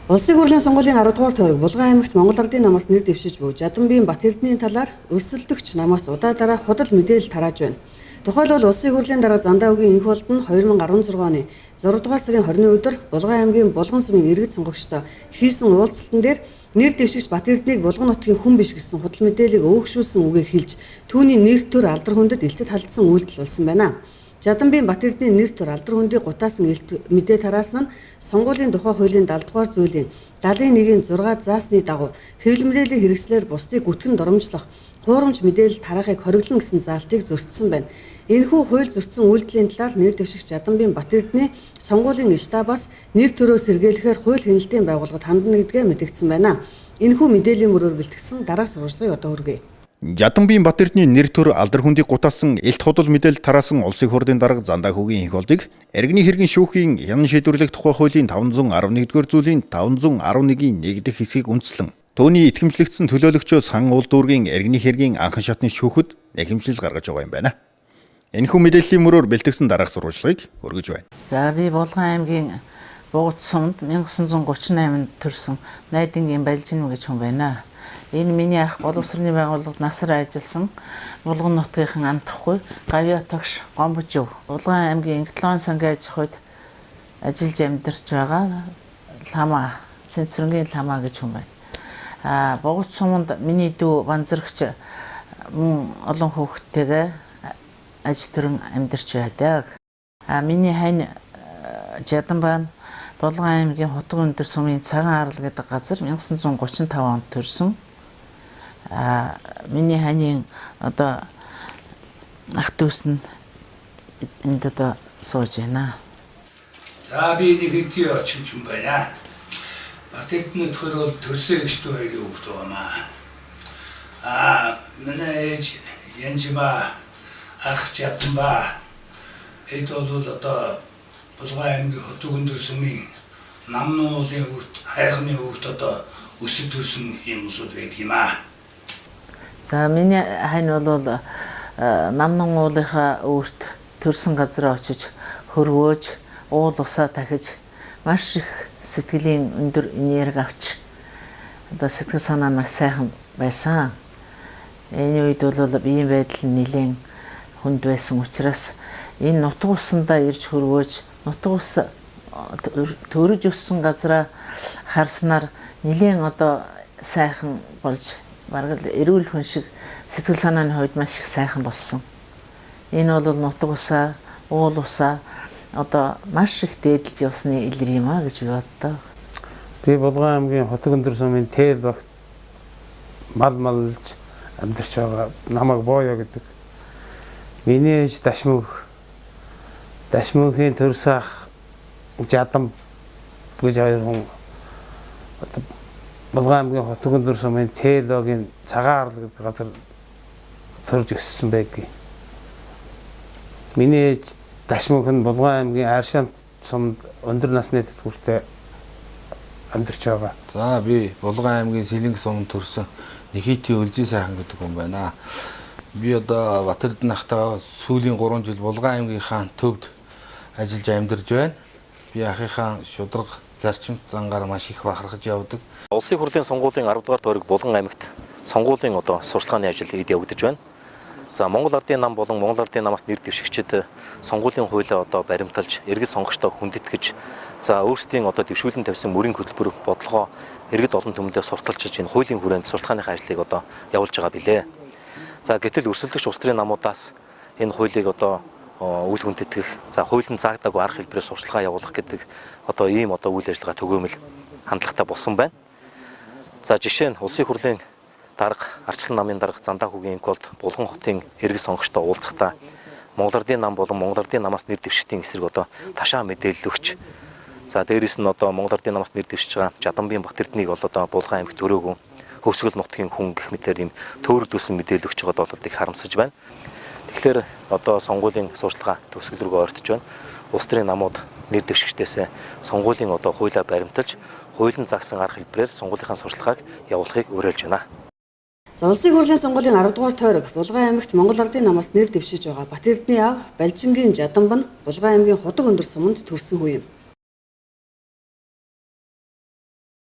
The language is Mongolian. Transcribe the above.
Улсын хурлын сонгуулийн 10 дугаар тойрог Булган аймагт Монгол Ардын намаас нэр дэвшиж буй Жаданбиин Батэрдний талаар өрсөлдөгч намаас удаа дараа худал мэдээлэл тарааж байна. Тухайлбал улсын хурлын дараа Зандаа үгийн энх болд нь 2016 оны 6 дугаар сарын 20-ны өдөр Булган аймгийн Булган сумын иргэд сонгогчдоо хийсэн уулзалтан дээр нэр дэвшигч Батэрднийг Булган нутгийн хүн биш гэсэн худал мэдээллийг өөгшүүлсэн үгээр хэлж түүний нэр төр алдар хүндэд илтэд халдсан үйлдэл болсон байна. Жаданбиин Батэрдний нэр төр алдар хүндийг гутаасан мэдээ тараасан нь сонгуулийн тухай хуулийн 70 дугаар зүйлийн 71-ийн 6 заасны дагуу хэвлэл мэдээллийн хэрэгслээр бусдыг гүтгэн доромжлох хуурамч мэдээлэл тараахыг хориглоно гэсэн заалтыг зөрчсөн байна. Энэхүү хууль зөрчсөн үйлдэлийн талаар нэр дэвшигч Жаданбиин Батэрдний сонгуулийн штабаас нэр төрөө сэргийлэхээр хууль хяналтын байгууллагад хандна гэдгээ мэдгдсэн байна. Энэхүү мэдээллийн мөрөөр бэлтгэсэн дараах сурвалжлагыг одоо хүргэе. Жаданбиин Батэрдний нэр төр алдар хүндийг гутаасан элт худал мэдээлэл тараасан улсын хурлын дарга Зандаа үгийн энх болдыг иргэний хэргийн шүүхийн хян шийдвэрлэх тухай хуулийн 511-р зүйлийн 511-ийн 1 дэх хэсгийг үндэслэн түүний итгэмжлэгдсэн төлөөлөгчөөс хан улд дүүргийн иргэний хэргийн анхан шатны шүүхэд нэхэмжлэл гаргаж байгаа юм байна. Энэхүү мэдээллийн мөрөөр бэлтгэсэн дараах сурвалжлагыг өргөж байна. За би Булган аймгийн Бугуц сумд 1938-нд төрсэн Найдингийн Балжин гэж хүн байна. Энэ миний ах боловсролын байгууллагад насар ажилласан Булган нутгийнхын андахгүй гавья тогш Гомбожив Булган аймгийн Инглон сангийн аж ахуйд ажиллаж амьдарч байгаа Лама Цэнцэрэнгийн Лама гэж хүн байна. Бугуц суманд миний дүү банзрагч олон хүүхэдтэйгээ аж төрөн амьдарч байдаг. Миний хань Жаданбиин Булган аймгийн Хотгон өндөр сумын Цагаан Арал гэдэг газар 1935 онд төрсөн. Миний ханийн одоо ах дүүс нь энд одоо сууж байна. За би нэг хэдий очиж юм байна. Батэрдний төр бол төрсөн эгчтэй хоёрын хүүхэд байна. Манай ээж Янжима ах Жаданбаа эд бол одоо Булган аймгийн Хотгон өндөр сумын намны уулын хүүхэд хайрхны хүүхэд одоо өсөж төрсөн юм усуд байдаг юм аа. За миний хань бол намнан уулынхаа өөрт төрсэн газараа очиж хөрвөөж уул усаа тахиж маш их сэтгэлийн өндөр энерги авч одоо сэтгэл санаа нь маш сайхан байсан. Энэ үед бол ийм байдал нь нэлээд хүнд байсан учраас энэ нутг усандаа ирж хөрвөөж нутг ус төрөж өссөн газараа харснаар нэлээд одоо сайхан болж бараг эрүүл хүн шиг сэтгэл санааны хувьд маш их сайхан болсон. Энэ бол нутг усаа, уул усаа одоо маш их дээдлж явсны илэр юм а гэж би боддоо. Би Булган аймгийн Хотгон өндөр сумын Тэл багт малж амьдарч байгаа намайг Боёо гэдэг. Миний ээж Дашмөнхийн төрсөн ах Жадан гэж хоёр хүн одоо Булган аймгийн Хотгон өндөр сумын Телогийн Цагаан Арал гэдэг газар төрж өссөн байдаг. Миний ээж Дашмөнх нь Булган аймгийн Аршаан сумд өндөр насны хүртэл амьдарч байгаа. За би Булган аймгийн Сэлэнг сумд төрсэн Нэхитийн Үлзий сайхан гэдэг хүн байна. Би одоо Батэрдэн ахтаа сүүлийн 3 жил Булган аймгийнхаа төвд ажиллаж амьдарч байна. Би ахыхаа шударга зарчимт зангаар маш их бахархаж явдаг. Улсын хурлын сонгуулийн 10 дугаар тойрог Булган аймагт сонгуулийн одоо сурчлагын ажил эд явагдаж байна. За Монгол Ардын нам болон Монгол Ардын намаас нэр дэвшигчид сонгуулийн хуулиа одоо баримталж иргэд сонгогчдоо хүндэтгэж за өөрсдийн одоо дэвшүүлэн тавьсан мөрийн хөтөлбөр бодлогоо иргэд олон түмэндээ сурталчилж энэ хуулийн хүрээнд сурчлагын ажлыг одоо явуулж байгаа билээ. За гэтэл өрсөлдөгч улс төрийн намуудаас энэ хуулийг одоо үйл хүндэтгэх, за хуулийн заагдаагүй арга хэлбэрээр сурчлагаа явуулах гэдэг одоо ийм одоо үйл ажиллагаа төгөөмөл хандлагатай болсон байна. За жишээ нь улсын хурлын дарга Арчсан намын дарга Зандаа үгийн энх болд Булган хотын иргэд сонгогчдоо уулзахдаа Монгол Ардын нам болон Монгол Ардын намаас нэр дэвшигчдийн эсрэг одоо ташаа мэдээлэл өгч за дээрээс нь одоо Монгол Ардын намаас нэр дэвшиж байгаа Жаданбиин Батэрднийг бол одоо Булган аймагт төрөөгөн хөвсгөл нутгийн хүн гэх мэтээр ийм төөрөгдүүлсэн мэдээлэл өгч байгаад бол их харамсаж байна. Тэгэхээр одоо сонгуулийн сурчлага төгсгөл рүү ойртож байна. Улс төрийн намууд нэр дэвшигчдээс сонгуулийн одоо хуулиа баримталж хуулийн загсан арга хэлбэрээр сонгуулийнхаа сурчлагыг явуулахыг уриалж байна. За улсын хурлын сонгуулийн 10 дугаар тойрог Булган аймагт Монгол Ардын намаас нэр дэвшиж байгаа Батэрдний аав Балжингийн Жаданбиин Булган аймгийн Хотгон өндөр суманд төрсэн хүн юм.